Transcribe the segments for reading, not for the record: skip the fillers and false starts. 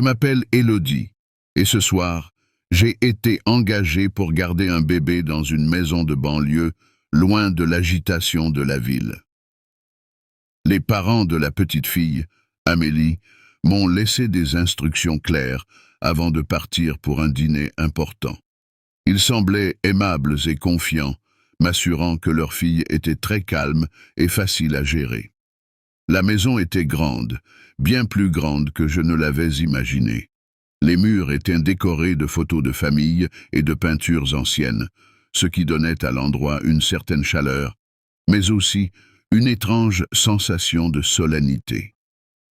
m'appelle Élodie, et ce soir, j'ai été engagée pour garder un bébé dans une maison de banlieue, loin de l'agitation de la ville. Les parents de la petite fille, Amélie, m'ont laissé des instructions claires avant de partir pour un dîner important. Ils semblaient aimables et confiants, m'assurant que leur fille était très calme et facile à gérer. La maison était grande, bien plus grande que je ne l'avais imaginé. Les murs étaient décorés de photos de famille et de peintures anciennes, ce qui donnait à l'endroit une certaine chaleur, mais aussi une étrange sensation de solennité.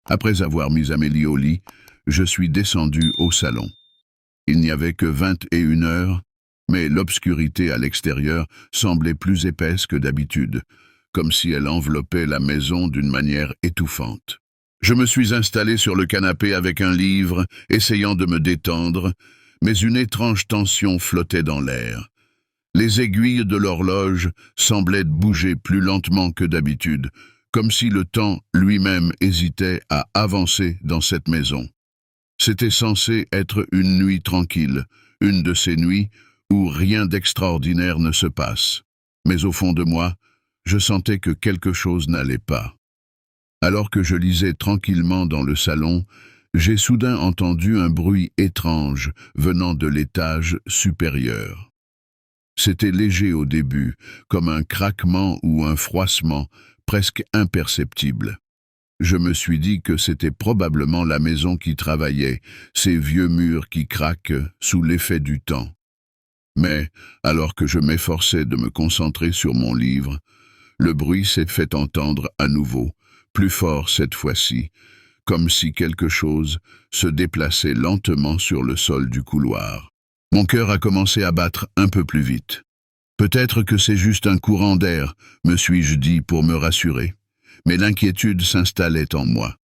Après avoir mis Amélie au lit, je suis descendu au salon. Il n'y avait que 21 heures, mais l'obscurité à l'extérieur semblait plus épaisse que d'habitude, comme si elle enveloppait la maison d'une manière étouffante. Je me suis installé sur le canapé avec un livre, essayant de me détendre, mais une étrange tension flottait dans l'air. Les aiguilles de l'horloge semblaient bouger plus lentement que d'habitude, comme si le temps lui-même hésitait à avancer dans cette maison. C'était censé être une nuit tranquille, une de ces nuits où rien d'extraordinaire ne se passe. Mais au fond de moi, je sentais que quelque chose n'allait pas. Alors que je lisais tranquillement dans le salon, j'ai soudain entendu un bruit étrange venant de l'étage supérieur. C'était léger au début, comme un craquement ou un froissement, presque imperceptible. Je me suis dit que c'était probablement la maison qui travaillait, ces vieux murs qui craquent sous l'effet du temps. Mais, alors que je m'efforçais de me concentrer sur mon livre, le bruit s'est fait entendre à nouveau, plus fort cette fois-ci, comme si quelque chose se déplaçait lentement sur le sol du couloir. Mon cœur a commencé à battre un peu plus vite. Peut-être que c'est juste un courant d'air, me suis-je dit pour me rassurer, mais l'inquiétude s'installait en moi.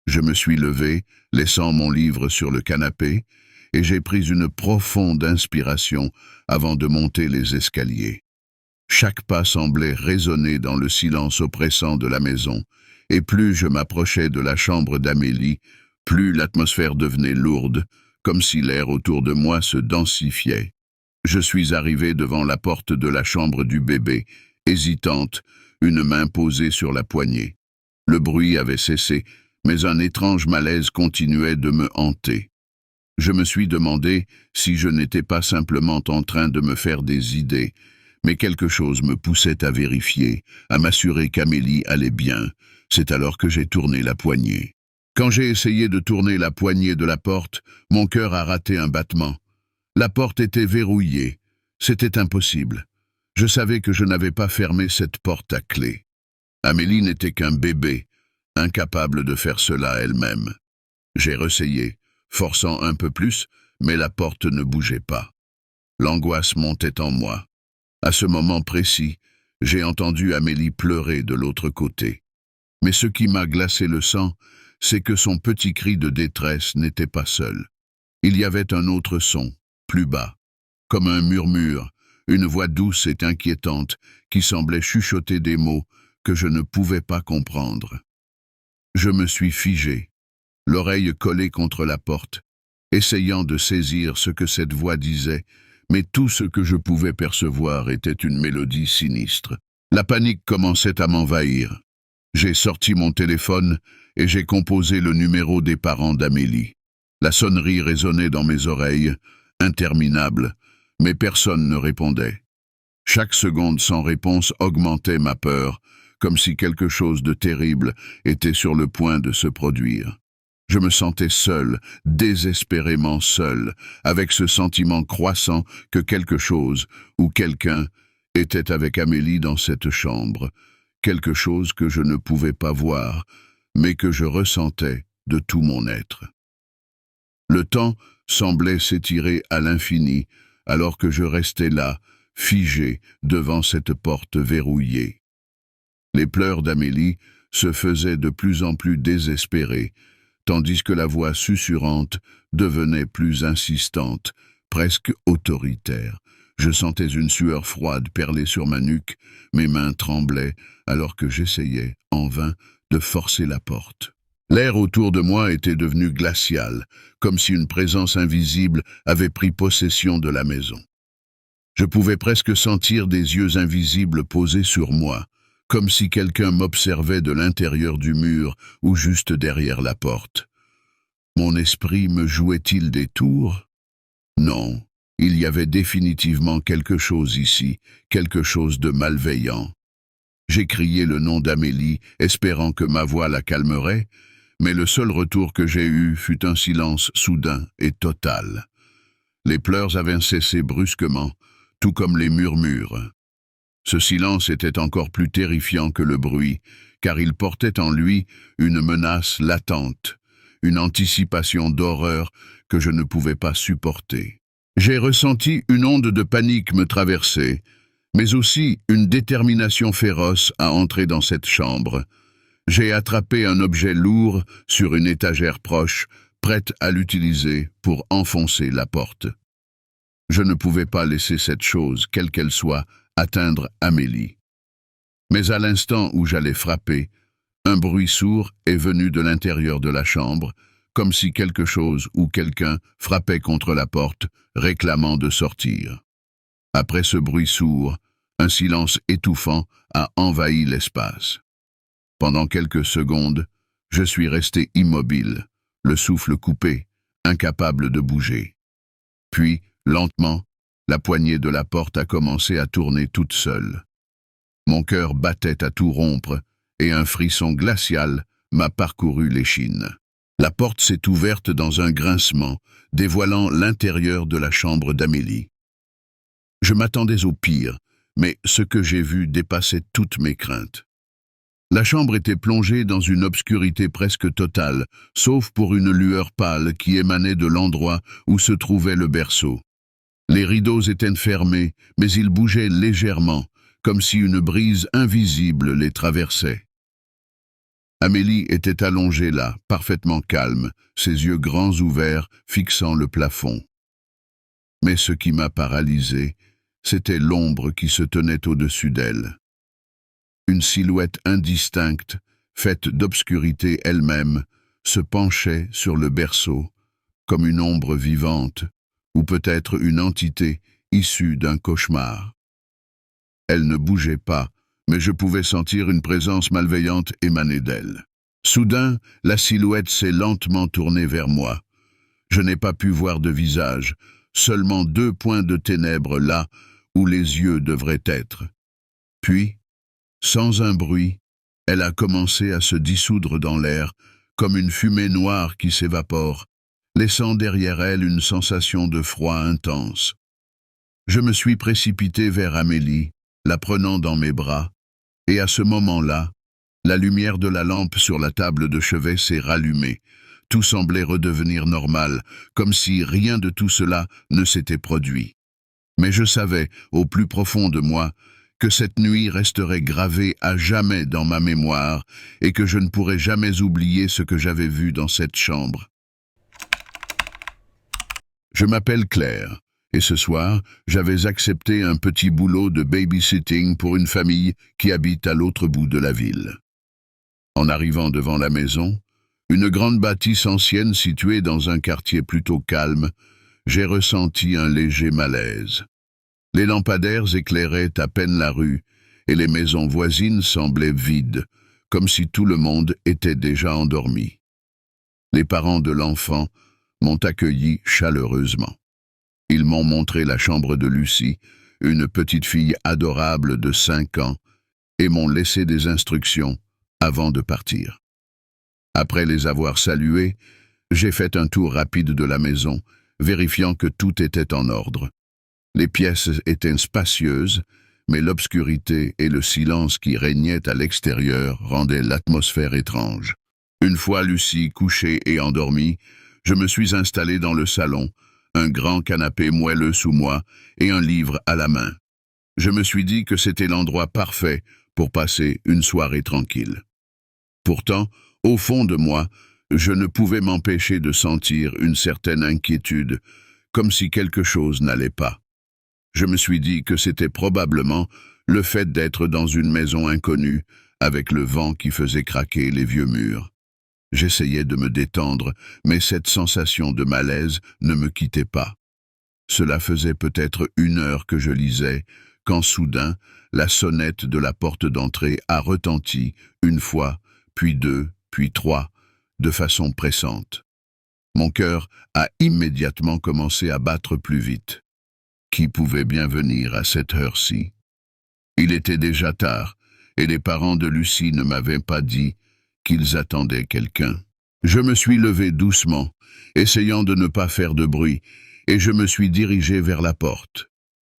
Je me suis levé, laissant mon livre sur le canapé, et j'ai pris une profonde inspiration avant de monter les escaliers. Chaque pas semblait résonner dans le silence oppressant de la maison, et plus je m'approchais de la chambre d'Amélie, plus l'atmosphère devenait lourde, comme si l'air autour de moi se densifiait. Je suis arrivé devant la porte de la chambre du bébé, hésitante, une main posée sur la poignée. Le bruit avait cessé, mais un étrange malaise continuait de me hanter. Je me suis demandé si je n'étais pas simplement en train de me faire des idées, mais quelque chose me poussait à vérifier, à m'assurer qu'Amélie allait bien. C'est alors que j'ai tourné la poignée. Quand j'ai essayé de tourner la poignée de la porte, mon cœur a raté un battement. La porte était verrouillée. C'était impossible. Je savais que je n'avais pas fermé cette porte à clé. Amélie n'était qu'un bébé, incapable de faire cela elle-même. J'ai ressayé, forçant un peu plus, mais la porte ne bougeait pas. L'angoisse montait en moi. À ce moment précis, j'ai entendu Amélie pleurer de l'autre côté. Mais ce qui m'a glacé le sang, c'est que son petit cri de détresse n'était pas seul. Il y avait un autre son, plus bas, comme un murmure, une voix douce et inquiétante qui semblait chuchoter des mots que je ne pouvais pas comprendre. Je me suis figé, l'oreille collée contre la porte, essayant de saisir ce que cette voix disait, mais tout ce que je pouvais percevoir était une mélodie sinistre. La panique commençait à m'envahir. J'ai sorti mon téléphone et j'ai composé le numéro des parents d'Amélie. La sonnerie résonnait dans mes oreilles, interminable, mais personne ne répondait. Chaque seconde sans réponse augmentait ma peur, comme si quelque chose de terrible était sur le point de se produire. Je me sentais seul, désespérément seul, avec ce sentiment croissant que quelque chose ou quelqu'un était avec Amélie dans cette chambre, quelque chose que je ne pouvais pas voir, mais que je ressentais de tout mon être. Le temps semblait s'étirer à l'infini, alors que je restais là, figé devant cette porte verrouillée. Les pleurs d'Amélie se faisaient de plus en plus désespérés, tandis que la voix susurrante devenait plus insistante, presque autoritaire. Je sentais une sueur froide perler sur ma nuque, mes mains tremblaient alors que j'essayais, en vain, de forcer la porte. L'air autour de moi était devenu glacial, comme si une présence invisible avait pris possession de la maison. Je pouvais presque sentir des yeux invisibles posés sur moi, comme si quelqu'un m'observait de l'intérieur du mur ou juste derrière la porte. Mon esprit me jouait-il des tours? Non, il y avait définitivement quelque chose ici, quelque chose de malveillant. J'ai crié le nom d'Amélie, espérant que ma voix la calmerait, mais le seul retour que j'ai eu fut un silence soudain et total. Les pleurs avaient cessé brusquement, tout comme les murmures. Ce silence était encore plus terrifiant que le bruit, car il portait en lui une menace latente, une anticipation d'horreur que je ne pouvais pas supporter. J'ai ressenti une onde de panique me traverser, mais aussi une détermination féroce à entrer dans cette chambre. J'ai attrapé un objet lourd sur une étagère proche, prête à l'utiliser pour enfoncer la porte. Je ne pouvais pas laisser cette chose, quelle qu'elle soit, atteindre Amélie. Mais à l'instant où j'allais frapper, un bruit sourd est venu de l'intérieur de la chambre, comme si quelque chose ou quelqu'un frappait contre la porte, réclamant de sortir. Après ce bruit sourd, un silence étouffant a envahi l'espace. Pendant quelques secondes, je suis resté immobile, le souffle coupé, incapable de bouger. Puis, lentement, la poignée de la porte a commencé à tourner toute seule. Mon cœur battait à tout rompre, et un frisson glacial m'a parcouru l'échine. La porte s'est ouverte dans un grincement, dévoilant l'intérieur de la chambre d'Amélie. Je m'attendais au pire, mais ce que j'ai vu dépassait toutes mes craintes. La chambre était plongée dans une obscurité presque totale, sauf pour une lueur pâle qui émanait de l'endroit où se trouvait le berceau. Les rideaux étaient fermés, mais ils bougeaient légèrement, comme si une brise invisible les traversait. Amélie était allongée là, parfaitement calme, ses yeux grands ouverts, fixant le plafond. Mais ce qui m'a paralysé, c'était l'ombre qui se tenait au-dessus d'elle. Une silhouette indistincte, faite d'obscurité elle-même, se penchait sur le berceau, comme une ombre vivante, ou peut-être une entité issue d'un cauchemar. Elle ne bougeait pas, mais je pouvais sentir une présence malveillante émaner d'elle. Soudain, la silhouette s'est lentement tournée vers moi. Je n'ai pas pu voir de visage, seulement 2 points de ténèbres là où les yeux devraient être. Puis, sans un bruit, elle a commencé à se dissoudre dans l'air, comme une fumée noire qui s'évapore, laissant derrière elle une sensation de froid intense. Je me suis précipité vers Amélie, la prenant dans mes bras, et à ce moment-là, la lumière de la lampe sur la table de chevet s'est rallumée. Tout semblait redevenir normal, comme si rien de tout cela ne s'était produit. Mais je savais, au plus profond de moi, que cette nuit resterait gravée à jamais dans ma mémoire et que je ne pourrais jamais oublier ce que j'avais vu dans cette chambre. Je m'appelle Claire, et ce soir, j'avais accepté un petit boulot de babysitting pour une famille qui habite à l'autre bout de la ville. En arrivant devant la maison, une grande bâtisse ancienne située dans un quartier plutôt calme, j'ai ressenti un léger malaise. Les lampadaires éclairaient à peine la rue, et les maisons voisines semblaient vides, comme si tout le monde était déjà endormi. Les parents de l'enfant m'ont accueilli chaleureusement. Ils m'ont montré la chambre de Lucie, une petite fille adorable de 5 ans, et m'ont laissé des instructions avant de partir. Après les avoir salués, j'ai fait un tour rapide de la maison, vérifiant que tout était en ordre. Les pièces étaient spacieuses, mais l'obscurité et le silence qui régnaient à l'extérieur rendaient l'atmosphère étrange. Une fois Lucie couchée et endormie, je me suis installé dans le salon, un grand canapé moelleux sous moi et un livre à la main. Je me suis dit que c'était l'endroit parfait pour passer une soirée tranquille. Pourtant, au fond de moi, je ne pouvais m'empêcher de sentir une certaine inquiétude, comme si quelque chose n'allait pas. Je me suis dit que c'était probablement le fait d'être dans une maison inconnue, avec le vent qui faisait craquer les vieux murs. J'essayais de me détendre, mais cette sensation de malaise ne me quittait pas. Cela faisait peut-être 1 heure que je lisais, quand soudain, la sonnette de la porte d'entrée a retenti, 1 fois, puis 2, puis 3, de façon pressante. Mon cœur a immédiatement commencé à battre plus vite. Qui pouvait bien venir à cette heure-ci? Il était déjà tard, et les parents de Lucie ne m'avaient pas dit qu'ils attendaient quelqu'un. Je me suis levé doucement, essayant de ne pas faire de bruit, et je me suis dirigé vers la porte.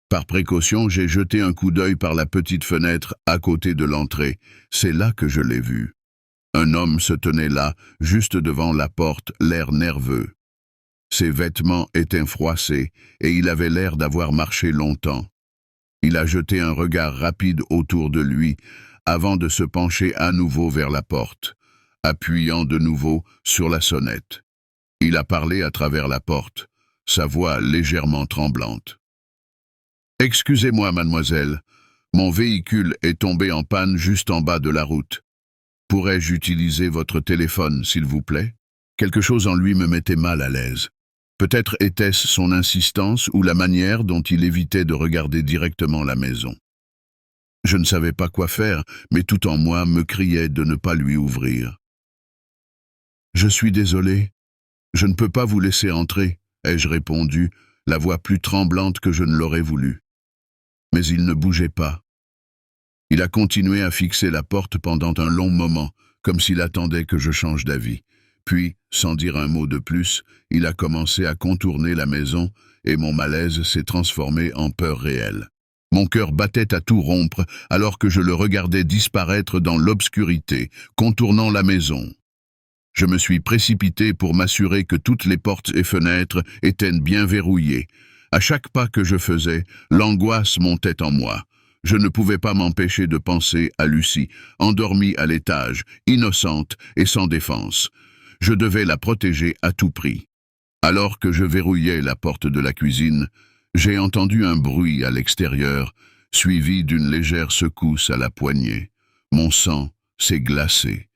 Par précaution, j'ai jeté un coup d'œil par la petite fenêtre à côté de l'entrée. C'est là que je l'ai vu. Un homme se tenait là, juste devant la porte, l'air nerveux. Ses vêtements étaient froissés, et il avait l'air d'avoir marché longtemps. Il a jeté un regard rapide autour de lui, avant de se pencher à nouveau vers la porte, appuyant de nouveau sur la sonnette. Il a parlé à travers la porte, sa voix légèrement tremblante. « Excusez-moi, mademoiselle, mon véhicule est tombé en panne juste en bas de la route. Pourrais-je utiliser votre téléphone, s'il vous plaît ?» Quelque chose en lui me mettait mal à l'aise. Peut-être était-ce son insistance ou la manière dont il évitait de regarder directement la maison. Je ne savais pas quoi faire, mais tout en moi me criait de ne pas lui ouvrir. « Je suis désolé, je ne peux pas vous laisser entrer, » ai-je répondu, la voix plus tremblante que je ne l'aurais voulu. Mais il ne bougeait pas. Il a continué à fixer la porte pendant un long moment, comme s'il attendait que je change d'avis. Puis, sans dire un mot de plus, il a commencé à contourner la maison et mon malaise s'est transformé en peur réelle. Mon cœur battait à tout rompre alors que je le regardais disparaître dans l'obscurité, contournant la maison. Je me suis précipité pour m'assurer que toutes les portes et fenêtres étaient bien verrouillées. À chaque pas que je faisais, l'angoisse montait en moi. Je ne pouvais pas m'empêcher de penser à Lucie, endormie à l'étage, innocente et sans défense. Je devais la protéger à tout prix. Alors que je verrouillais la porte de la cuisine, j'ai entendu un bruit à l'extérieur, suivi d'une légère secousse à la poignée. Mon sang s'est glacé.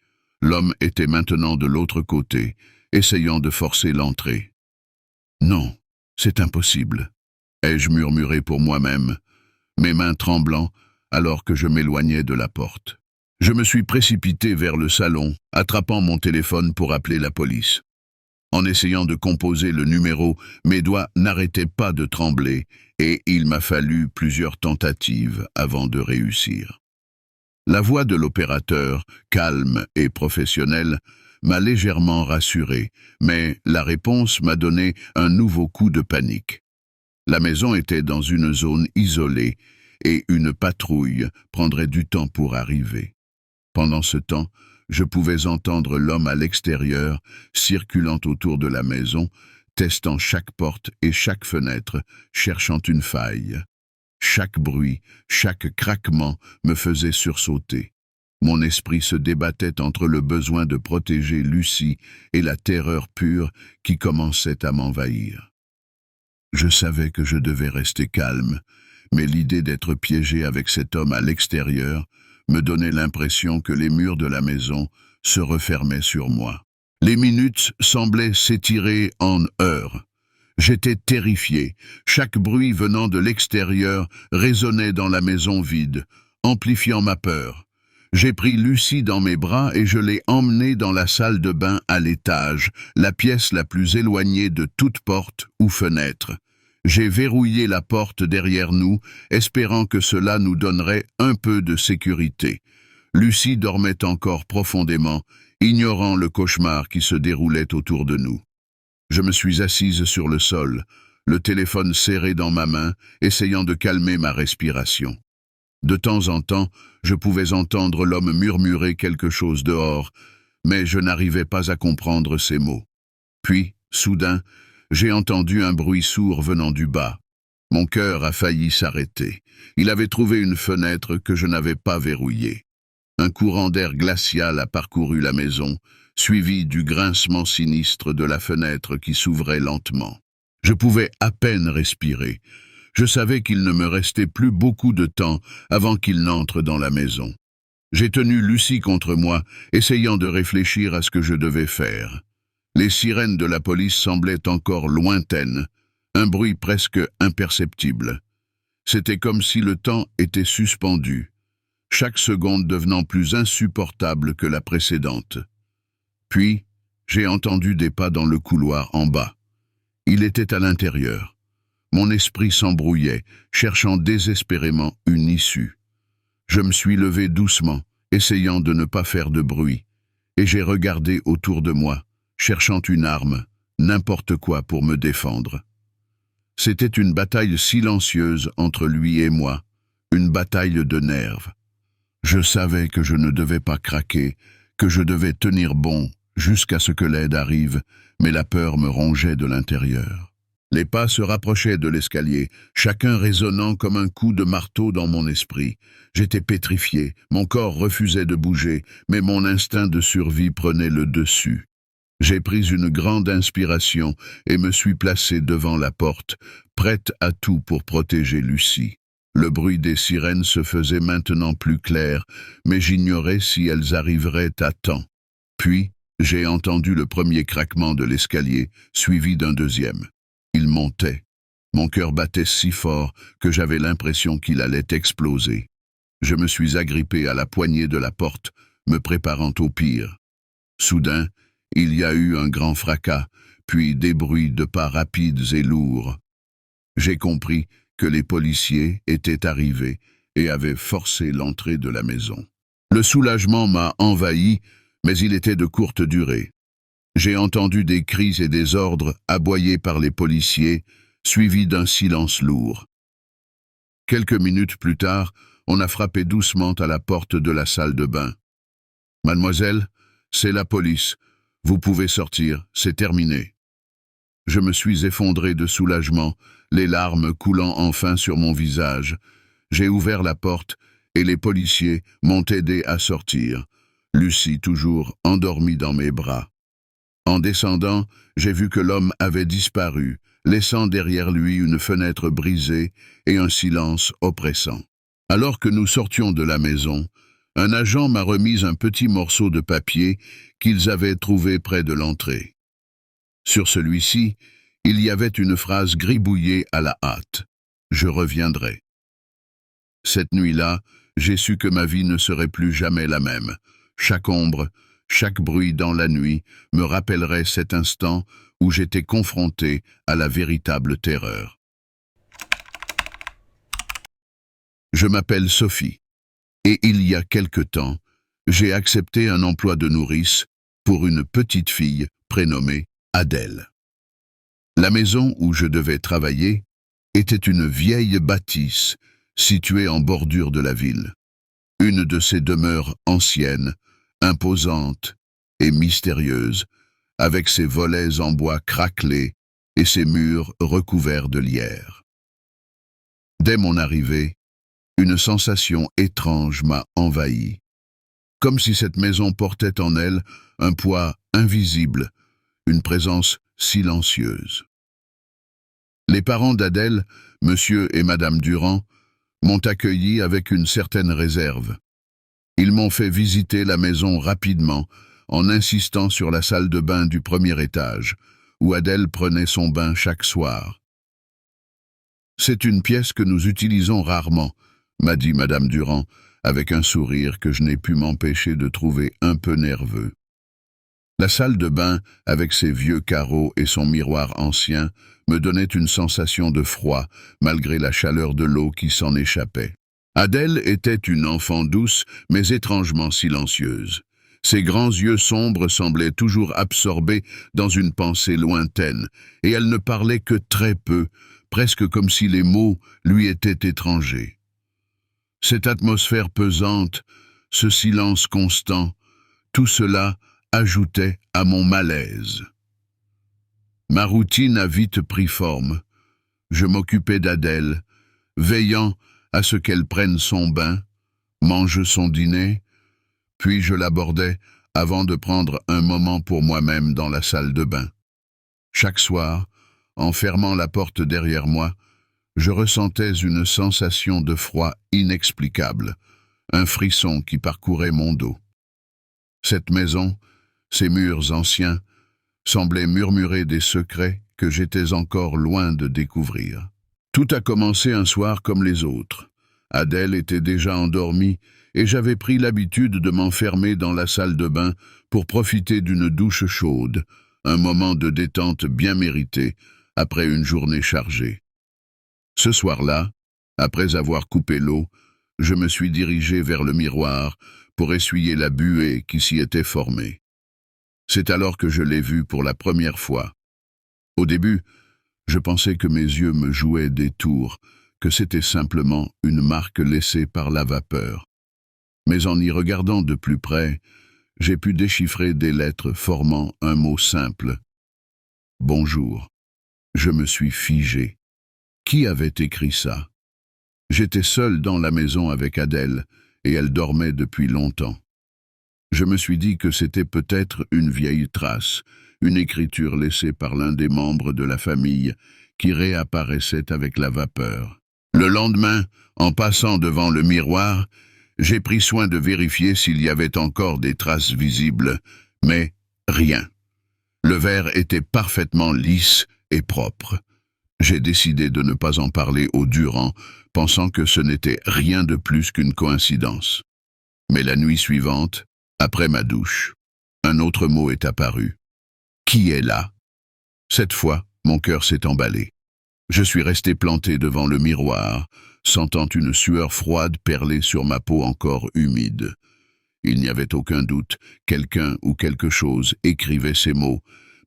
L'homme était maintenant de l'autre côté, essayant de forcer l'entrée. « Non, c'est impossible », ai-je murmuré pour moi-même, mes mains tremblant alors que je m'éloignais de la porte. Je me suis précipité vers le salon, attrapant mon téléphone pour appeler la police. En essayant de composer le numéro, mes doigts n'arrêtaient pas de trembler et il m'a fallu plusieurs tentatives avant de réussir. La voix de l'opérateur, calme et professionnelle, m'a légèrement rassuré, mais la réponse m'a donné un nouveau coup de panique. La maison était dans une zone isolée et une patrouille prendrait du temps pour arriver. Pendant ce temps, je pouvais entendre l'homme à l'extérieur, circulant autour de la maison, testant chaque porte et chaque fenêtre, cherchant une faille. Chaque bruit, chaque craquement me faisait sursauter. Mon esprit se débattait entre le besoin de protéger Lucie et la terreur pure qui commençait à m'envahir. Je savais que je devais rester calme, mais l'idée d'être piégé avec cet homme à l'extérieur me donnait l'impression que les murs de la maison se refermaient sur moi. Les minutes semblaient s'étirer en heures. J'étais terrifié. Chaque bruit venant de l'extérieur résonnait dans la maison vide, amplifiant ma peur. J'ai pris Lucie dans mes bras et je l'ai emmenée dans la salle de bain à l'étage, la pièce la plus éloignée de toute porte ou fenêtre. J'ai verrouillé la porte derrière nous, espérant que cela nous donnerait un peu de sécurité. Lucie dormait encore profondément, ignorant le cauchemar qui se déroulait autour de nous. Je me suis assise sur le sol, le téléphone serré dans ma main, essayant de calmer ma respiration. De temps en temps, je pouvais entendre l'homme murmurer quelque chose dehors, mais je n'arrivais pas à comprendre ses mots. Puis, soudain, j'ai entendu un bruit sourd venant du bas. Mon cœur a failli s'arrêter. Il avait trouvé une fenêtre que je n'avais pas verrouillée. Un courant d'air glacial a parcouru la maison, suivi du grincement sinistre de la fenêtre qui s'ouvrait lentement. Je pouvais à peine respirer. Je savais qu'il ne me restait plus beaucoup de temps avant qu'il n'entre dans la maison. J'ai tenu Lucie contre moi, essayant de réfléchir à ce que je devais faire. Les sirènes de la police semblaient encore lointaines, un bruit presque imperceptible. C'était comme si le temps était suspendu, chaque seconde devenant plus insupportable que la précédente. Puis, j'ai entendu des pas dans le couloir en bas. Il était à l'intérieur. Mon esprit s'embrouillait, cherchant désespérément une issue. Je me suis levé doucement, essayant de ne pas faire de bruit, et j'ai regardé autour de moi, cherchant une arme, n'importe quoi pour me défendre. C'était une bataille silencieuse entre lui et moi, une bataille de nerfs. Je savais que je ne devais pas craquer, que je devais tenir bon jusqu'à ce que l'aide arrive, mais la peur me rongeait de l'intérieur. Les pas se rapprochaient de l'escalier, chacun résonnant comme un coup de marteau dans mon esprit. J'étais pétrifié, mon corps refusait de bouger, mais mon instinct de survie prenait le dessus. J'ai pris une grande inspiration et me suis placé devant la porte, prête à tout pour protéger Lucie. Le bruit des sirènes se faisait maintenant plus clair, mais j'ignorais si elles arriveraient à temps. Puis, j'ai entendu le premier craquement de l'escalier, suivi d'un deuxième. Il montait. Mon cœur battait si fort que j'avais l'impression qu'il allait exploser. Je me suis agrippé à la poignée de la porte, me préparant au pire. Soudain, il y a eu un grand fracas, puis des bruits de pas rapides et lourds. J'ai compris que les policiers étaient arrivés et avaient forcé l'entrée de la maison. Le soulagement m'a envahi, mais il était de courte durée. J'ai entendu des cris et des ordres aboyés par les policiers, suivis d'un silence lourd. Quelques minutes plus tard, on a frappé doucement à la porte de la salle de bain. « Mademoiselle, c'est la police. Vous pouvez sortir, c'est terminé. » Je me suis effondré de soulagement, les larmes coulant enfin sur mon visage. J'ai ouvert la porte et les policiers m'ont aidé à sortir, Lucie toujours endormie dans mes bras. En descendant, j'ai vu que l'homme avait disparu, laissant derrière lui une fenêtre brisée et un silence oppressant. Alors que nous sortions de la maison, un agent m'a remis un petit morceau de papier qu'ils avaient trouvé près de l'entrée. Sur celui-ci, il y avait une phrase gribouillée à la hâte. « Je reviendrai ». Cette nuit-là, j'ai su que ma vie ne serait plus jamais la même. Chaque ombre, chaque bruit dans la nuit me rappellerait cet instant où j'étais confronté à la véritable terreur. Je m'appelle Sophie, et il y a quelque temps, j'ai accepté un emploi de nourrice pour une petite fille prénommée Adèle. La maison où je devais travailler était une vieille bâtisse située en bordure de la ville. Une de ces demeures anciennes, imposantes et mystérieuses, avec ses volets en bois craquelés et ses murs recouverts de lierre. Dès mon arrivée, une sensation étrange m'a envahi, comme si cette maison portait en elle un poids invisible, une présence silencieuse. Les parents d'Adèle, Monsieur et Madame Durand, m'ont accueilli avec une certaine réserve. Ils m'ont fait visiter la maison rapidement, en insistant sur la salle de bain du premier étage, où Adèle prenait son bain chaque soir. « C'est une pièce que nous utilisons rarement », m'a dit Madame Durand, avec un sourire que je n'ai pu m'empêcher de trouver un peu nerveux. La salle de bain, avec ses vieux carreaux et son miroir ancien, me donnait une sensation de froid, malgré la chaleur de l'eau qui s'en échappait. Adèle était une enfant douce, mais étrangement silencieuse. Ses grands yeux sombres semblaient toujours absorbés dans une pensée lointaine, et elle ne parlait que très peu, presque comme si les mots lui étaient étrangers. Cette atmosphère pesante, ce silence constant, tout cela ajoutait à mon malaise. Ma routine a vite pris forme. Je m'occupais d'Adèle, veillant à ce qu'elle prenne son bain, mange son dîner, puis je l'abordais avant de prendre un moment pour moi-même dans la salle de bain. Chaque soir, en fermant la porte derrière moi, je ressentais une sensation de froid inexplicable, un frisson qui parcourait mon dos. Cette maison, ces murs anciens, semblaient murmurer des secrets que j'étais encore loin de découvrir. Tout a commencé un soir comme les autres. Adèle était déjà endormie et j'avais pris l'habitude de m'enfermer dans la salle de bain pour profiter d'une douche chaude, un moment de détente bien mérité après une journée chargée. Ce soir-là, après avoir coupé l'eau, je me suis dirigé vers le miroir pour essuyer la buée qui s'y était formée. C'est alors que je l'ai vu pour la première fois. Au début, je pensais que mes yeux me jouaient des tours, que c'était simplement une marque laissée par la vapeur. Mais en y regardant de plus près, j'ai pu déchiffrer des lettres formant un mot simple. Bonjour. Je me suis figé. Qui avait écrit ça? J'étais seul dans la maison avec Adèle, et elle dormait depuis longtemps. Je me suis dit que c'était peut-être une vieille trace, une écriture laissée par l'un des membres de la famille qui réapparaissait avec la vapeur. Le lendemain, en passant devant le miroir, j'ai pris soin de vérifier s'il y avait encore des traces visibles, mais rien. Le verre était parfaitement lisse et propre. J'ai décidé de ne pas en parler au Durand, pensant que ce n'était rien de plus qu'une coïncidence. Mais la nuit suivante, après ma douche, un autre mot est apparu. Qui est là? Cette fois, mon cœur s'est emballé. Je suis resté planté devant le miroir, sentant une sueur froide perler sur ma peau encore humide. Il n'y avait aucun doute, quelqu'un ou quelque chose écrivait ces mots,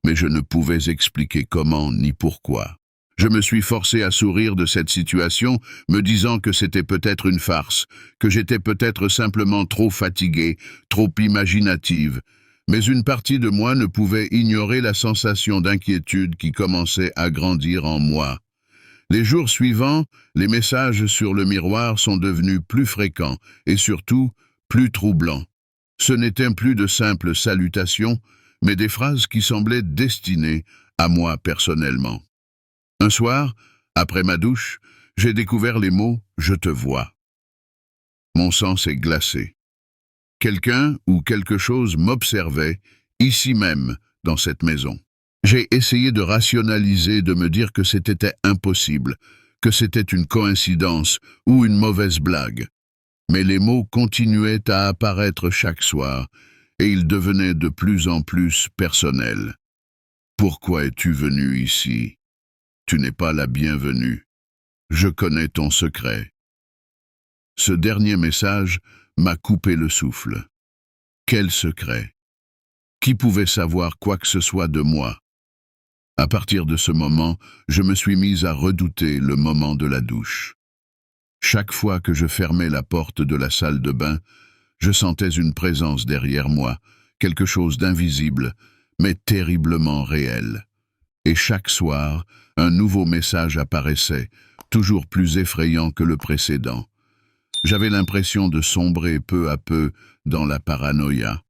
mais je ne pouvais expliquer comment ni pourquoi. Je me suis forcé à sourire de cette situation, me disant que c'était peut-être une farce, que j'étais peut-être simplement trop fatigué, trop imaginative. Mais une partie de moi ne pouvait ignorer la sensation d'inquiétude qui commençait à grandir en moi. Les jours suivants, les messages sur le miroir sont devenus plus fréquents et surtout plus troublants. Ce n'étaient plus de simples salutations, mais des phrases qui semblaient destinées à moi personnellement. Un soir, après ma douche, j'ai découvert les mots « Je te vois ». Mon sang s'est glacé. Quelqu'un ou quelque chose m'observait, ici même, dans cette maison. J'ai essayé de rationaliser, de me dire que c'était impossible, que c'était une coïncidence ou une mauvaise blague. Mais les mots continuaient à apparaître chaque soir, et ils devenaient de plus en plus personnels. « Pourquoi es-tu venu ici ? Tu n'es pas la bienvenue. Je connais ton secret. » Ce dernier message m'a coupé le souffle. Quel secret? Qui pouvait savoir quoi que ce soit de moi? À partir de ce moment, je me suis mise à redouter le moment de la douche. Chaque fois que je fermais la porte de la salle de bain, je sentais une présence derrière moi, quelque chose d'invisible, mais terriblement réel. Et chaque soir, un nouveau message apparaissait, toujours plus effrayant que le précédent. J'avais l'impression de sombrer peu à peu dans la paranoïa.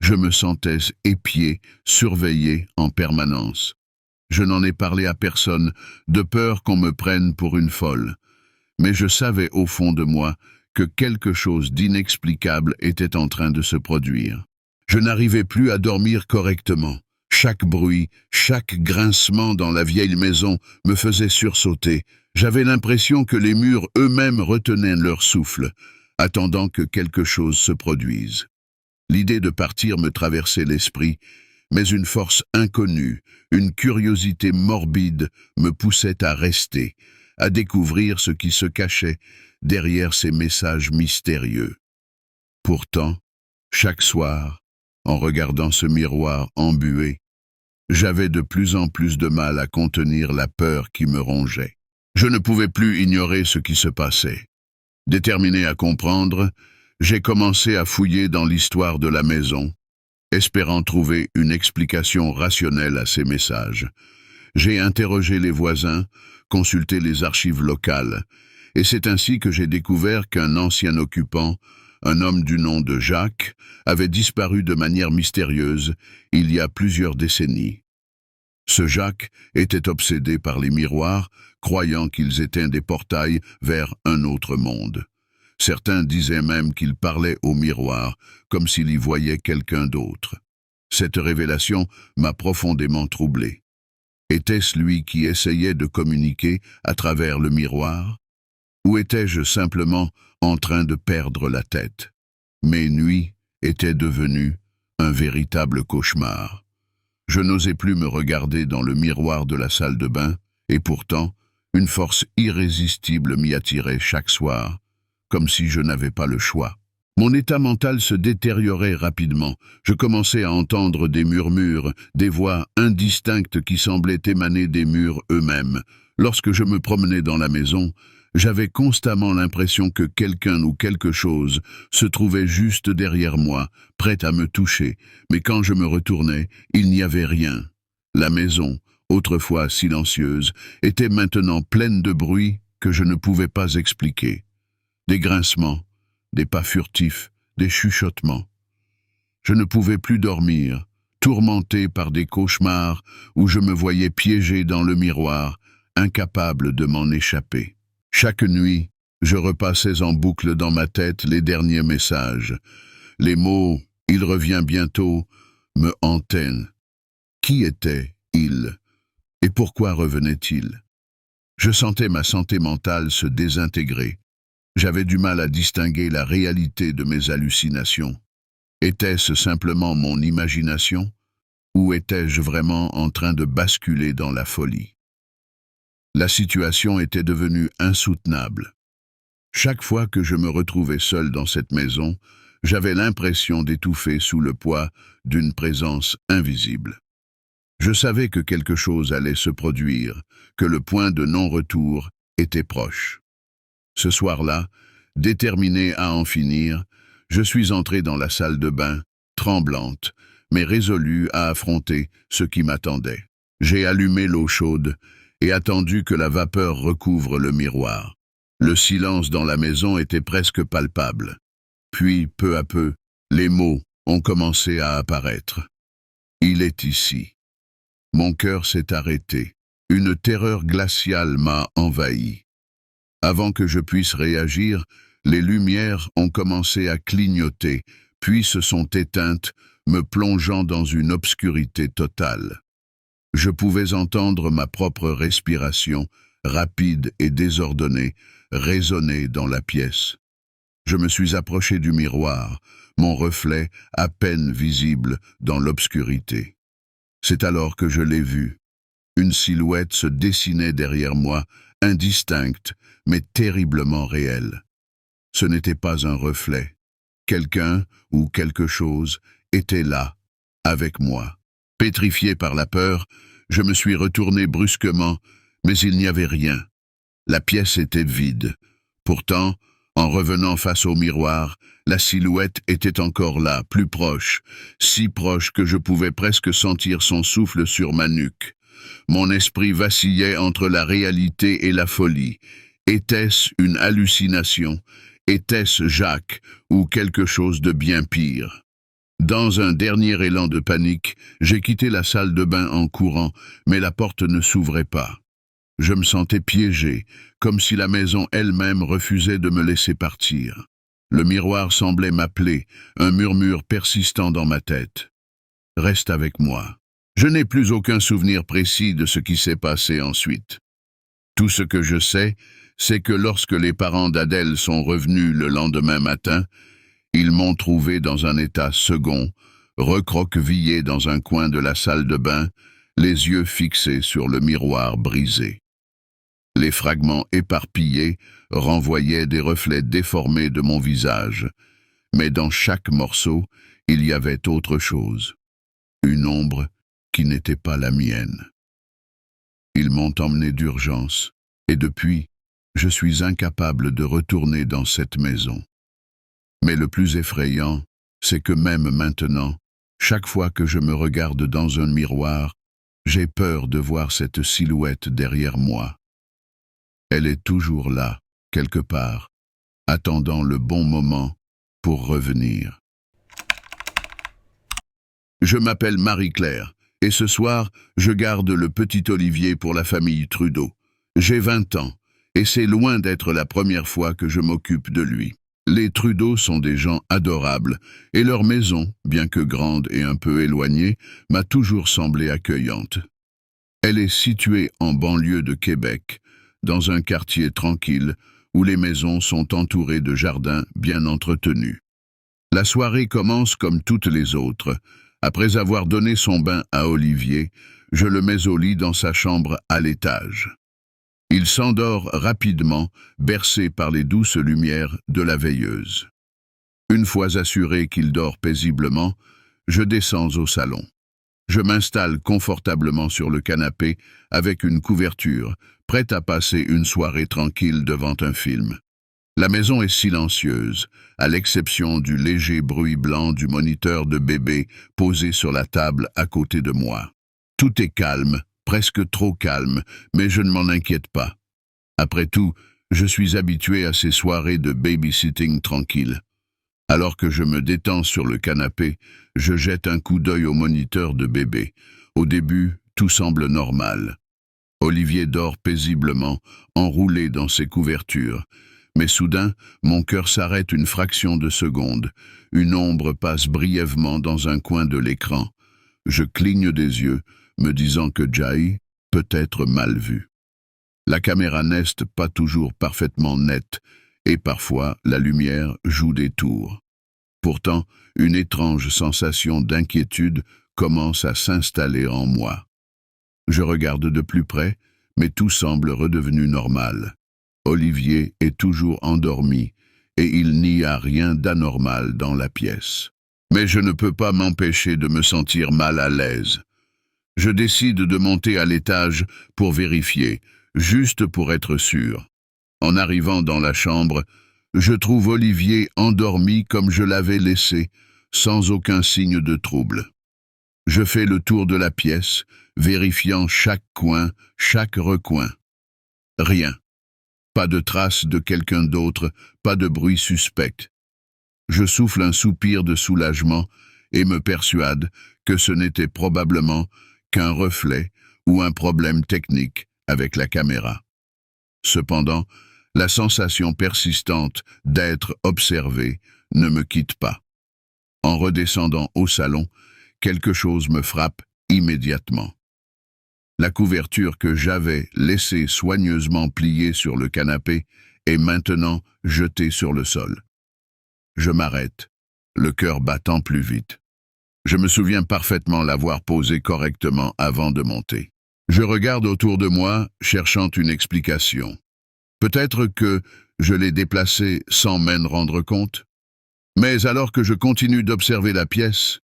Je me sentais épié, surveillé en permanence. Je n'en ai parlé à personne, de peur qu'on me prenne pour une folle. Mais je savais au fond de moi que quelque chose d'inexplicable était en train de se produire. Je n'arrivais plus à dormir correctement. Chaque bruit, chaque grincement dans la vieille maison me faisait sursauter. J'avais l'impression que les murs eux-mêmes retenaient leur souffle, attendant que quelque chose se produise. L'idée de partir me traversait l'esprit, mais une force inconnue, une curiosité morbide me poussait à rester, à découvrir ce qui se cachait derrière ces messages mystérieux. Pourtant, chaque soir, en regardant ce miroir embué, j'avais de plus en plus de mal à contenir la peur qui me rongeait. Je ne pouvais plus ignorer ce qui se passait. Déterminé à comprendre, j'ai commencé à fouiller dans l'histoire de la maison, espérant trouver une explication rationnelle à ces messages. J'ai interrogé les voisins, consulté les archives locales, et c'est ainsi que j'ai découvert qu'un ancien occupant, un homme du nom de Jacques, avait disparu de manière mystérieuse il y a plusieurs décennies. Ce Jacques était obsédé par les miroirs, croyant qu'ils étaient des portails vers un autre monde. Certains disaient même qu'il parlait au miroir, comme s'il y voyait quelqu'un d'autre. Cette révélation m'a profondément troublé. Était-ce lui qui essayait de communiquer à travers le miroir? Ou étais-je simplement en train de perdre la tête? Mes nuits étaient devenues un véritable cauchemar. Je n'osais plus me regarder dans le miroir de la salle de bain, et pourtant, une force irrésistible m'y attirait chaque soir, comme si je n'avais pas le choix. Mon état mental se détériorait rapidement. Je commençais à entendre des murmures, des voix indistinctes qui semblaient émaner des murs eux-mêmes. Lorsque je me promenais dans la maison, j'avais constamment l'impression que quelqu'un ou quelque chose se trouvait juste derrière moi, prêt à me toucher, mais quand je me retournais, il n'y avait rien. La maison, autrefois silencieuse, était maintenant pleine de bruit que je ne pouvais pas expliquer. Des grincements, des pas furtifs, des chuchotements. Je ne pouvais plus dormir, tourmenté par des cauchemars où je me voyais piégé dans le miroir, incapable de m'en échapper. Chaque nuit, je repassais en boucle dans ma tête les derniers messages. Les mots « il revient bientôt » me hantaient. Qui était-il? Et pourquoi revenait-il? Je sentais ma santé mentale se désintégrer. J'avais du mal à distinguer la réalité de mes hallucinations. Était-ce simplement mon imagination? Ou étais-je vraiment en train de basculer dans la folie? La situation était devenue insoutenable. Chaque fois que je me retrouvais seul dans cette maison, j'avais l'impression d'étouffer sous le poids d'une présence invisible. Je savais que quelque chose allait se produire, que le point de non-retour était proche. Ce soir-là, déterminé à en finir, je suis entré dans la salle de bain, tremblante, mais résolue à affronter ce qui m'attendait. J'ai allumé l'eau chaude et attendu que la vapeur recouvre le miroir. Le silence dans la maison était presque palpable. Puis, peu à peu, les mots ont commencé à apparaître. Il est ici. Mon cœur s'est arrêté. Une terreur glaciale m'a envahi. Avant que je puisse réagir, les lumières ont commencé à clignoter, puis se sont éteintes, me plongeant dans une obscurité totale. Je pouvais entendre ma propre respiration, rapide et désordonnée, résonner dans la pièce. Je me suis approché du miroir, mon reflet à peine visible dans l'obscurité. C'est alors que je l'ai vu. Une silhouette se dessinait derrière moi, indistincte, mais terriblement réelle. Ce n'était pas un reflet. Quelqu'un ou quelque chose était là, avec moi. Pétrifié par la peur, je me suis retourné brusquement, mais il n'y avait rien. La pièce était vide. Pourtant, en revenant face au miroir, la silhouette était encore là, plus proche, si proche que je pouvais presque sentir son souffle sur ma nuque. Mon esprit vacillait entre la réalité et la folie. Était-ce une hallucination? Était-ce Jacques ou quelque chose de bien pire? Dans un dernier élan de panique, j'ai quitté la salle de bain en courant, mais la porte ne s'ouvrait pas. Je me sentais piégé, comme si la maison elle-même refusait de me laisser partir. Le miroir semblait m'appeler, un murmure persistant dans ma tête. « Reste avec moi ». Je n'ai plus aucun souvenir précis de ce qui s'est passé ensuite. Tout ce que je sais, c'est que lorsque les parents d'Adèle sont revenus le lendemain matin, ils m'ont trouvé dans un état second, recroquevillé dans un coin de la salle de bain, les yeux fixés sur le miroir brisé. Les fragments éparpillés renvoyaient des reflets déformés de mon visage, mais dans chaque morceau, il y avait autre chose, une ombre qui n'était pas la mienne. Ils m'ont emmené d'urgence, et depuis, je suis incapable de retourner dans cette maison. Mais le plus effrayant, c'est que même maintenant, chaque fois que je me regarde dans un miroir, j'ai peur de voir cette silhouette derrière moi. Elle est toujours là, quelque part, attendant le bon moment pour revenir. Je m'appelle Marie-Claire, et ce soir, je garde le petit Olivier pour la famille Trudeau. J'ai 20 ans, et c'est loin d'être la première fois que je m'occupe de lui. Les Trudeau sont des gens adorables, et leur maison, bien que grande et un peu éloignée, m'a toujours semblé accueillante. Elle est située en banlieue de Québec, dans un quartier tranquille, où les maisons sont entourées de jardins bien entretenus. La soirée commence comme toutes les autres. Après avoir donné son bain à Olivier, je le mets au lit dans sa chambre à l'étage. Il s'endort rapidement, bercé par les douces lumières de la veilleuse. Une fois assuré qu'il dort paisiblement, je descends au salon. Je m'installe confortablement sur le canapé avec une couverture, prête à passer une soirée tranquille devant un film. La maison est silencieuse, à l'exception du léger bruit blanc du moniteur de bébé posé sur la table à côté de moi. Tout est calme, presque trop calme, mais je ne m'en inquiète pas. Après tout, je suis habitué à ces soirées de babysitting tranquille. Alors que je me détends sur le canapé, je jette un coup d'œil au moniteur de bébé. Au début, tout semble normal. Olivier dort paisiblement, enroulé dans ses couvertures. Mais soudain, mon cœur s'arrête une fraction de seconde. Une ombre passe brièvement dans un coin de l'écran. Je cligne des yeux, me disant que Jai peut être mal vu. La caméra n'est pas toujours parfaitement nette, et parfois la lumière joue des tours. Pourtant, une étrange sensation d'inquiétude commence à s'installer en moi. Je regarde de plus près, mais tout semble redevenu normal. Olivier est toujours endormi, et il n'y a rien d'anormal dans la pièce. Mais je ne peux pas m'empêcher de me sentir mal à l'aise. Je décide de monter à l'étage pour vérifier, juste pour être sûr. En arrivant dans la chambre, je trouve Olivier endormi comme je l'avais laissé, sans aucun signe de trouble. Je fais le tour de la pièce, vérifiant chaque coin, chaque recoin. Rien. Pas de trace de quelqu'un d'autre, pas de bruit suspect. Je souffle un soupir de soulagement et me persuade que ce n'était probablement qu'un reflet ou un problème technique avec la caméra. Cependant, la sensation persistante d'être observé ne me quitte pas. En redescendant au salon, quelque chose me frappe immédiatement. La couverture que j'avais laissée soigneusement pliée sur le canapé est maintenant jetée sur le sol. Je m'arrête, le cœur battant plus vite. Je me souviens parfaitement l'avoir posée correctement avant de monter. Je regarde autour de moi, cherchant une explication. Peut-être que je l'ai déplacée sans m'en rendre compte. Mais alors que je continue d'observer la pièce,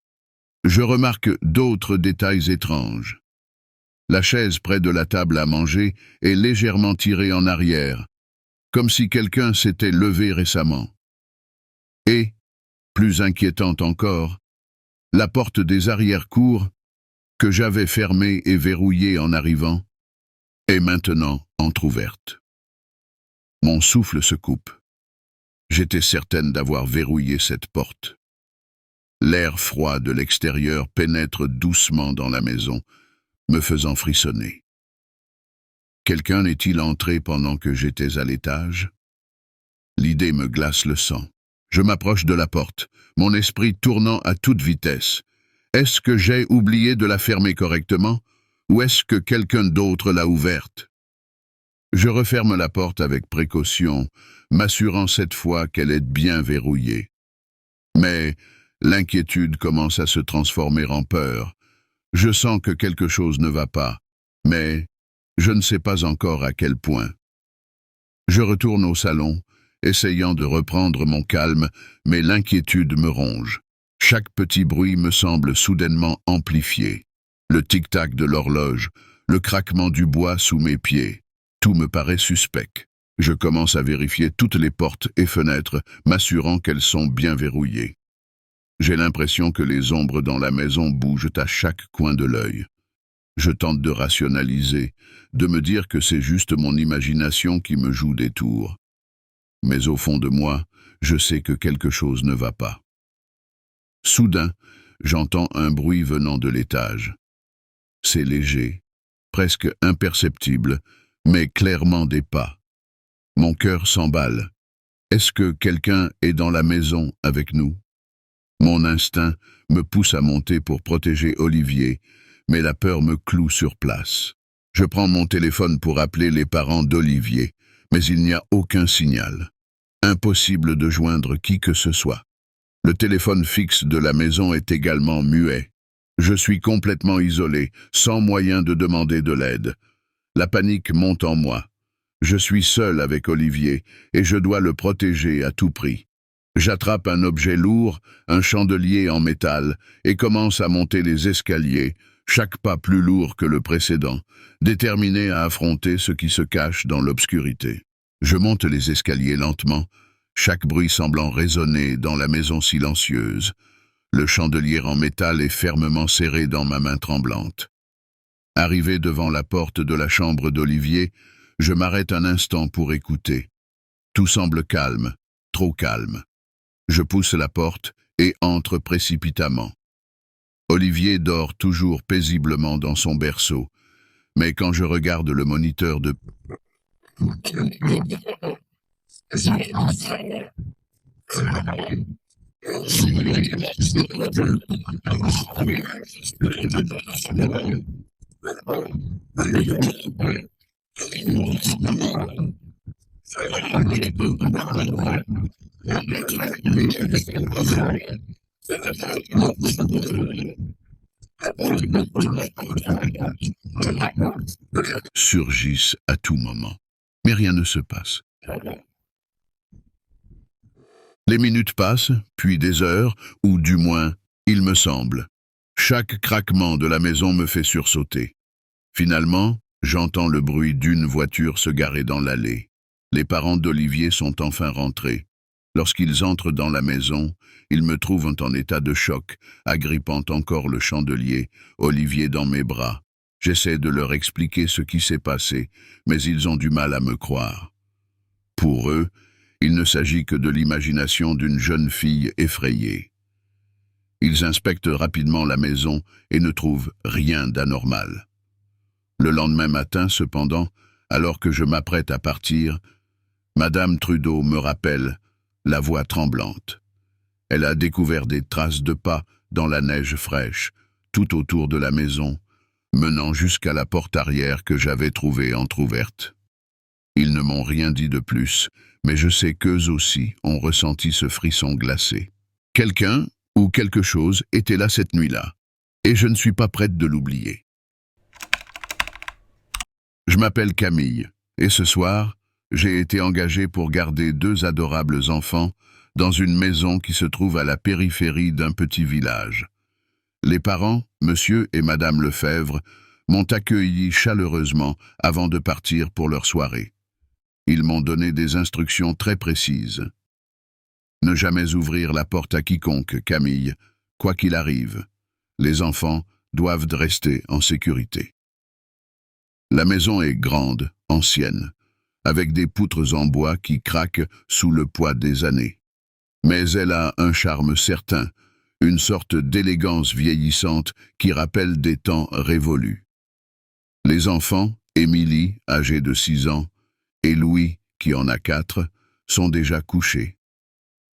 je remarque d'autres détails étranges. La chaise près de la table à manger est légèrement tirée en arrière, comme si quelqu'un s'était levé récemment. Et, plus inquiétante encore, la porte des arrière-cours, que j'avais fermée et verrouillée en arrivant, est maintenant entr'ouverte. Mon souffle se coupe. J'étais certaine d'avoir verrouillé cette porte. L'air froid de l'extérieur pénètre doucement dans la maison, me faisant frissonner. Quelqu'un est-il entré pendant que j'étais à l'étage? L'idée me glace le sang. Je m'approche de la porte, mon esprit tournant à toute vitesse. Est-ce que j'ai oublié de la fermer correctement, ou est-ce que quelqu'un d'autre l'a ouverte? Je referme la porte avec précaution, m'assurant cette fois qu'elle est bien verrouillée. Mais l'inquiétude commence à se transformer en peur. Je sens que quelque chose ne va pas, mais je ne sais pas encore à quel point. Je retourne au salon, essayant de reprendre mon calme, mais l'inquiétude me ronge. Chaque petit bruit me semble soudainement amplifié. Le tic-tac de l'horloge, le craquement du bois sous mes pieds. Tout me paraît suspect. Je commence à vérifier toutes les portes et fenêtres, m'assurant qu'elles sont bien verrouillées. J'ai l'impression que les ombres dans la maison bougent à chaque coin de l'œil. Je tente de rationaliser, de me dire que c'est juste mon imagination qui me joue des tours. Mais au fond de moi, je sais que quelque chose ne va pas. Soudain, j'entends un bruit venant de l'étage. C'est léger, presque imperceptible, mais clairement des pas. Mon cœur s'emballe. Est-ce que quelqu'un est dans la maison avec nous? Mon instinct me pousse à monter pour protéger Olivier, mais la peur me cloue sur place. Je prends mon téléphone pour appeler les parents d'Olivier, mais il n'y a aucun signal. Impossible de joindre qui que ce soit. Le téléphone fixe de la maison est également muet. Je suis complètement isolé, sans moyen de demander de l'aide. La panique monte en moi. Je suis seul avec Olivier et je dois le protéger à tout prix. J'attrape un objet lourd, un chandelier en métal, et commence à monter les escaliers, chaque pas plus lourd que le précédent, déterminé à affronter ce qui se cache dans l'obscurité. Je monte les escaliers lentement, chaque bruit semblant résonner dans la maison silencieuse. Le chandelier en métal est fermement serré dans ma main tremblante. Arrivé devant la porte de la chambre d'Olivier, je m'arrête un instant pour écouter. Tout semble calme, trop calme. Je pousse la porte et entre précipitamment. Olivier dort toujours paisiblement dans son berceau, mais quand je regarde le moniteur de... surgissent à tout moment. Mais rien ne se passe. Les minutes passent, puis des heures, ou du moins, il me semble. Chaque craquement de la maison me fait sursauter. Finalement, j'entends le bruit d'une voiture se garer dans l'allée. Les parents d'Olivier sont enfin rentrés. Lorsqu'ils entrent dans la maison, ils me trouvent en état de choc, agrippant encore le chandelier, Olivier dans mes bras. J'essaie de leur expliquer ce qui s'est passé, mais ils ont du mal à me croire. Pour eux, il ne s'agit que de l'imagination d'une jeune fille effrayée. Ils inspectent rapidement la maison et ne trouvent rien d'anormal. Le lendemain matin, cependant, alors que je m'apprête à partir, Madame Trudeau me rappelle, la voix tremblante. Elle a découvert des traces de pas dans la neige fraîche, tout autour de la maison, menant jusqu'à la porte arrière que j'avais trouvée entr'ouverte. Ils ne m'ont rien dit de plus, mais je sais qu'eux aussi ont ressenti ce frisson glacé. Quelqu'un ou quelque chose était là cette nuit-là, et je ne suis pas prête de l'oublier. Je m'appelle Camille, et ce soir, j'ai été engagée pour garder 2 adorables enfants dans une maison qui se trouve à la périphérie d'un petit village. Les parents, monsieur et madame Lefebvre, m'ont accueilli chaleureusement avant de partir pour leur soirée. Ils m'ont donné des instructions très précises. Ne jamais ouvrir la porte à quiconque, Camille, quoi qu'il arrive. Les enfants doivent rester en sécurité. La maison est grande, ancienne, avec des poutres en bois qui craquent sous le poids des années. Mais elle a un charme certain, une sorte d'élégance vieillissante qui rappelle des temps révolus. Les enfants, Émilie, âgée de 6 ans, et Louis, qui en a 4, sont déjà couchés.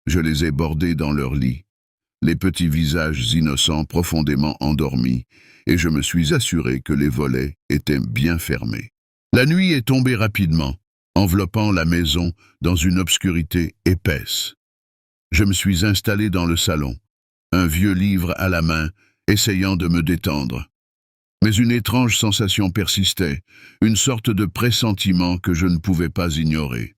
Je les ai bordés dans leur lit, les petits visages innocents profondément endormis, et je me suis assuré que les volets étaient bien fermés. La nuit est tombée rapidement, enveloppant la maison dans une obscurité épaisse. Je me suis installé dans le salon, un vieux livre à la main, essayant de me détendre. Mais une étrange sensation persistait, une sorte de pressentiment que je ne pouvais pas ignorer.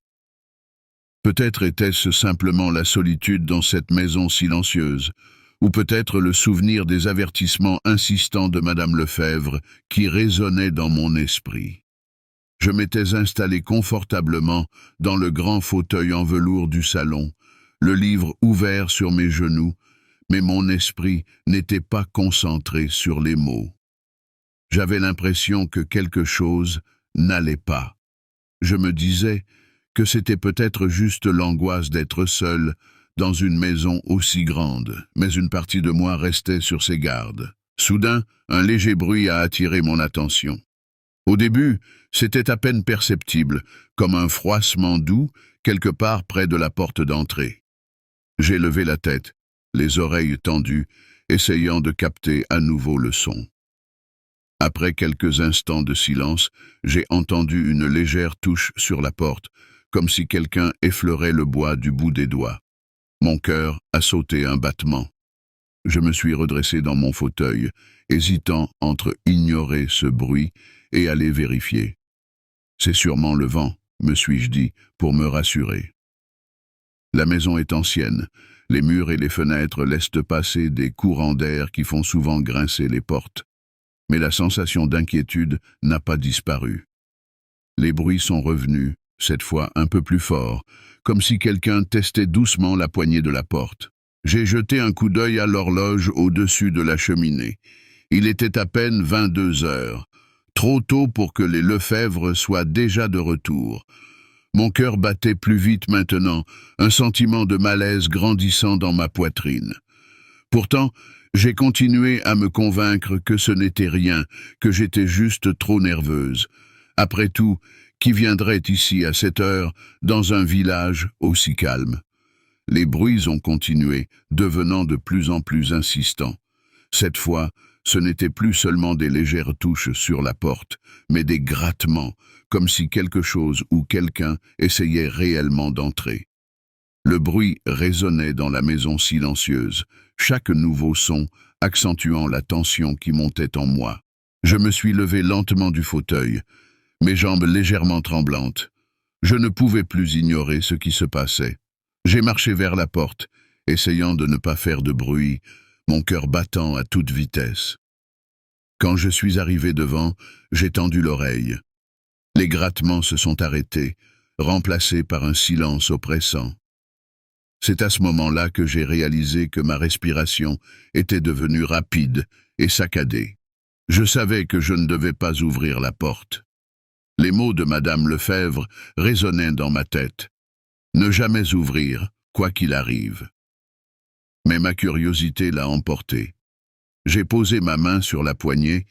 Peut-être était-ce simplement la solitude dans cette maison silencieuse, ou peut-être le souvenir des avertissements insistants de Madame Lefebvre qui résonnaient dans mon esprit. Je m'étais installé confortablement dans le grand fauteuil en velours du salon, le livre ouvert sur mes genoux, mais mon esprit n'était pas concentré sur les mots. J'avais l'impression que quelque chose n'allait pas. Je me disais que c'était peut-être juste l'angoisse d'être seul dans une maison aussi grande, mais une partie de moi restait sur ses gardes. Soudain, un léger bruit a attiré mon attention. Au début, c'était à peine perceptible, comme un froissement doux quelque part près de la porte d'entrée. J'ai levé la tête, les oreilles tendues, essayant de capter à nouveau le son. Après quelques instants de silence, j'ai entendu une légère touche sur la porte, comme si quelqu'un effleurait le bois du bout des doigts. Mon cœur a sauté un battement. Je me suis redressé dans mon fauteuil, hésitant entre ignorer ce bruit et aller vérifier. C'est sûrement le vent, me suis-je dit, pour me rassurer. La maison est ancienne. Les murs et les fenêtres laissent passer des courants d'air qui font souvent grincer les portes. Mais la sensation d'inquiétude n'a pas disparu. Les bruits sont revenus, cette fois un peu plus forts, comme si quelqu'un testait doucement la poignée de la porte. J'ai jeté un coup d'œil à l'horloge au-dessus de la cheminée. Il était à peine 22 heures, trop tôt pour que les Lefebvre soient déjà de retour. Mon cœur battait plus vite maintenant, un sentiment de malaise grandissant dans ma poitrine. Pourtant, j'ai continué à me convaincre que ce n'était rien, que j'étais juste trop nerveuse. Après tout, qui viendrait ici à cette heure, dans un village aussi calme? Les bruits ont continué, devenant de plus en plus insistants. Cette fois, ce n'était plus seulement des légères touches sur la porte, mais des grattements, comme si quelque chose ou quelqu'un essayait réellement d'entrer. Le bruit résonnait dans la maison silencieuse, chaque nouveau son accentuant la tension qui montait en moi. Je me suis levé lentement du fauteuil, mes jambes légèrement tremblantes. Je ne pouvais plus ignorer ce qui se passait. J'ai marché vers la porte, essayant de ne pas faire de bruit, mon cœur battant à toute vitesse. Quand je suis arrivé devant, j'ai tendu l'oreille. Les grattements se sont arrêtés, remplacés par un silence oppressant. C'est à ce moment-là que j'ai réalisé que ma respiration était devenue rapide et saccadée. Je savais que je ne devais pas ouvrir la porte. Les mots de Madame Lefebvre résonnaient dans ma tête. Ne jamais ouvrir, quoi qu'il arrive. Mais ma curiosité l'a emporté. J'ai posé ma main sur la poignée,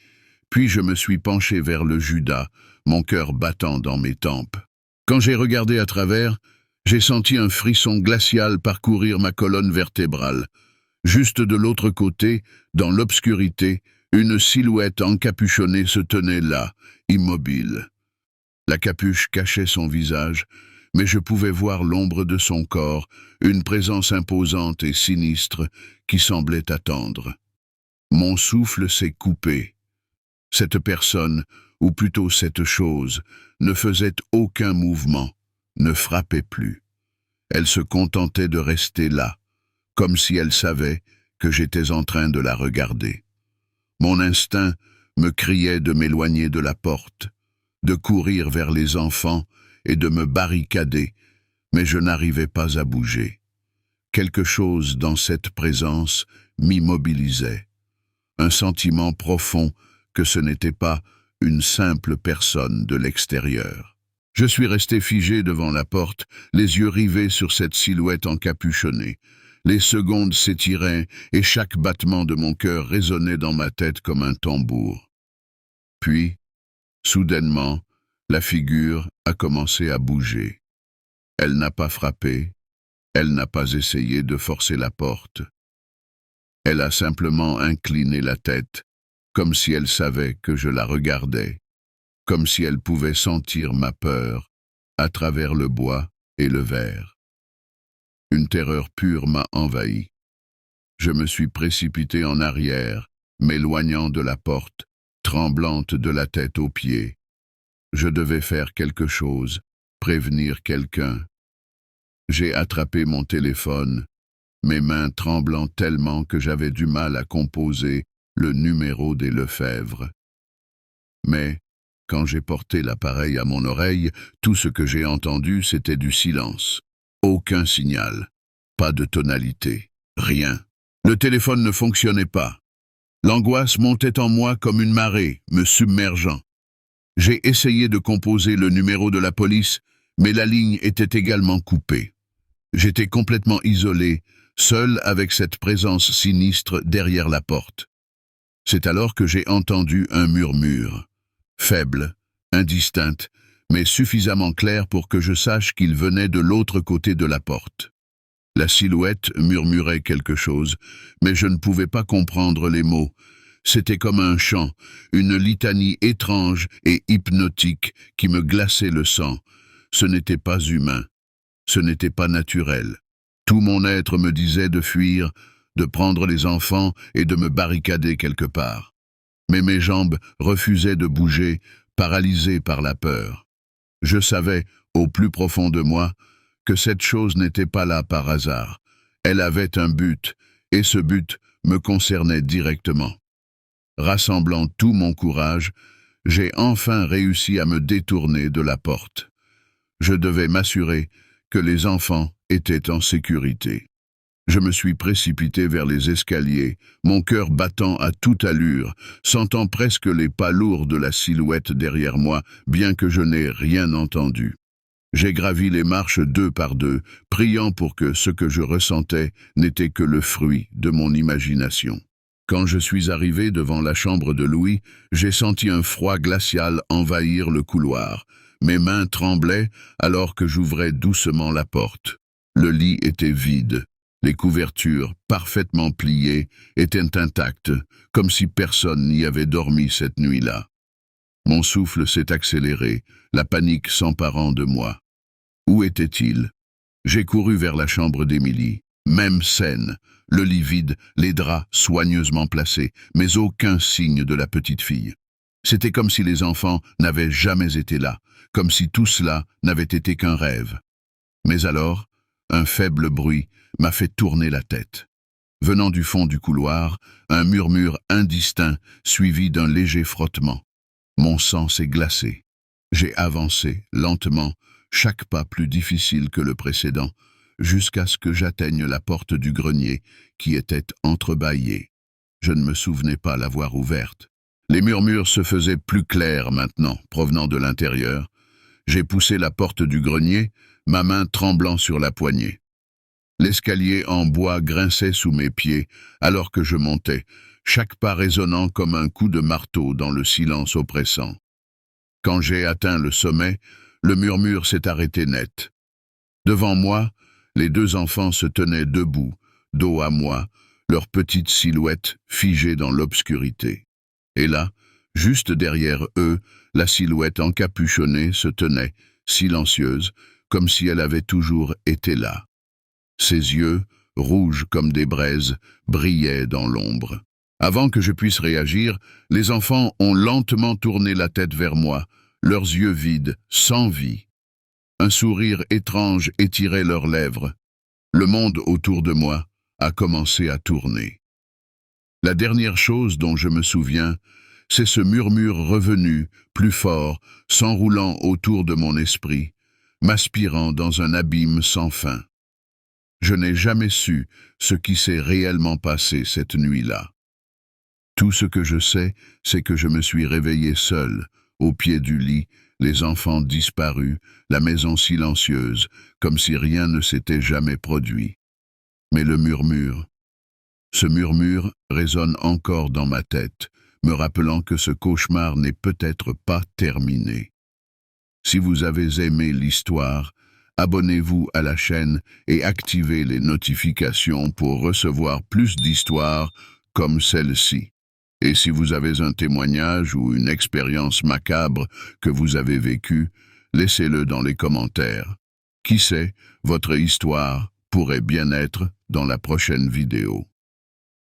puis je me suis penché vers le Judas, mon cœur battant dans mes tempes. Quand j'ai regardé à travers, j'ai senti un frisson glacial parcourir ma colonne vertébrale. Juste de l'autre côté, dans l'obscurité, une silhouette encapuchonnée se tenait là, immobile. La capuche cachait son visage, mais je pouvais voir l'ombre de son corps, une présence imposante et sinistre qui semblait attendre. Mon souffle s'est coupé. Cette personne, ou plutôt cette chose, ne faisait aucun mouvement, ne frappait plus. Elle se contentait de rester là, comme si elle savait que j'étais en train de la regarder. Mon instinct me criait de m'éloigner de la porte, de courir vers les enfants et de me barricader, mais je n'arrivais pas à bouger. Quelque chose dans cette présence m'immobilisait. Un sentiment profond que ce n'était pas une simple personne de l'extérieur. Je suis resté figé devant la porte, les yeux rivés sur cette silhouette encapuchonnée. Les secondes s'étiraient et chaque battement de mon cœur résonnait dans ma tête comme un tambour. Puis, soudainement, la figure a commencé à bouger. Elle n'a pas frappé, elle n'a pas essayé de forcer la porte. Elle a simplement incliné la tête, comme si elle savait que je la regardais, comme si elle pouvait sentir ma peur à travers le bois et le verre. Une terreur pure m'a envahi. Je me suis précipité en arrière, m'éloignant de la porte, tremblante de la tête aux pieds. Je devais faire quelque chose, prévenir quelqu'un. J'ai attrapé mon téléphone, mes mains tremblant tellement que j'avais du mal à composer le numéro des Lefebvre. Mais, quand j'ai porté l'appareil à mon oreille, tout ce que j'ai entendu, c'était du silence. Aucun signal, pas de tonalité, rien. Le téléphone ne fonctionnait pas. L'angoisse montait en moi comme une marée, me submergeant. J'ai essayé de composer le numéro de la police, mais la ligne était également coupée. J'étais complètement isolé, seul avec cette présence sinistre derrière la porte. C'est alors que j'ai entendu un murmure, faible, indistincte, mais suffisamment clair pour que je sache qu'il venait de l'autre côté de la porte. La silhouette murmurait quelque chose, mais je ne pouvais pas comprendre les mots. C'était comme un chant, une litanie étrange et hypnotique qui me glaçait le sang. Ce n'était pas humain, ce n'était pas naturel. Tout mon être me disait de fuir, de prendre les enfants et de me barricader quelque part. Mais mes jambes refusaient de bouger, paralysées par la peur. Je savais, au plus profond de moi, que cette chose n'était pas là par hasard. Elle avait un but, et ce but me concernait directement. Rassemblant tout mon courage, j'ai enfin réussi à me détourner de la porte. Je devais m'assurer que les enfants étaient en sécurité. Je me suis précipité vers les escaliers, mon cœur battant à toute allure, sentant presque les pas lourds de la silhouette derrière moi, bien que je n'ai rien entendu. J'ai gravi les marches deux par deux, priant pour que ce que je ressentais n'était que le fruit de mon imagination. Quand je suis arrivé devant la chambre de Louis, j'ai senti un froid glacial envahir le couloir. Mes mains tremblaient alors que j'ouvrais doucement la porte. Le lit était vide. Les couvertures, parfaitement pliées, étaient intactes, comme si personne n'y avait dormi cette nuit-là. Mon souffle s'est accéléré, la panique s'emparant de moi. Où était-il? J'ai couru vers la chambre d'Émilie. Même scène, le lit vide, les draps soigneusement placés, mais aucun signe de la petite fille. C'était comme si les enfants n'avaient jamais été là, comme si tout cela n'avait été qu'un rêve. Mais alors, un faible bruit m'a fait tourner la tête. Venant du fond du couloir, un murmure indistinct suivi d'un léger frottement. Mon sang s'est glacé. J'ai avancé, lentement, chaque pas plus difficile que le précédent, jusqu'à ce que j'atteigne la porte du grenier, qui était entrebâillée. Je ne me souvenais pas l'avoir ouverte. Les murmures se faisaient plus clairs maintenant, provenant de l'intérieur. J'ai poussé la porte du grenier, ma main tremblant sur la poignée. L'escalier en bois grinçait sous mes pieds, alors que je montais, chaque pas résonnant comme un coup de marteau dans le silence oppressant. Quand j'ai atteint le sommet, le murmure s'est arrêté net. Devant moi, les deux enfants se tenaient debout, dos à moi, leurs petites silhouettes figées dans l'obscurité. Et là, juste derrière eux, la silhouette encapuchonnée se tenait, silencieuse, comme si elle avait toujours été là. Ses yeux, rouges comme des braises, brillaient dans l'ombre. Avant que je puisse réagir, les enfants ont lentement tourné la tête vers moi, leurs yeux vides, sans vie. Un sourire étrange étirait leurs lèvres. Le monde autour de moi a commencé à tourner. La dernière chose dont je me souviens, c'est ce murmure revenu, plus fort, s'enroulant autour de mon esprit, m'aspirant dans un abîme sans fin. Je n'ai jamais su ce qui s'est réellement passé cette nuit-là. Tout ce que je sais, c'est que je me suis réveillé seul, au pied du lit, les enfants disparus, la maison silencieuse, comme si rien ne s'était jamais produit. Mais ce murmure résonne encore dans ma tête, me rappelant que ce cauchemar n'est peut-être pas terminé. Si vous avez aimé l'histoire, abonnez-vous à la chaîne et activez les notifications pour recevoir plus d'histoires comme celle-ci. Et si vous avez un témoignage ou une expérience macabre que vous avez vécue, laissez-le dans les commentaires. Qui sait, votre histoire pourrait bien être dans la prochaine vidéo.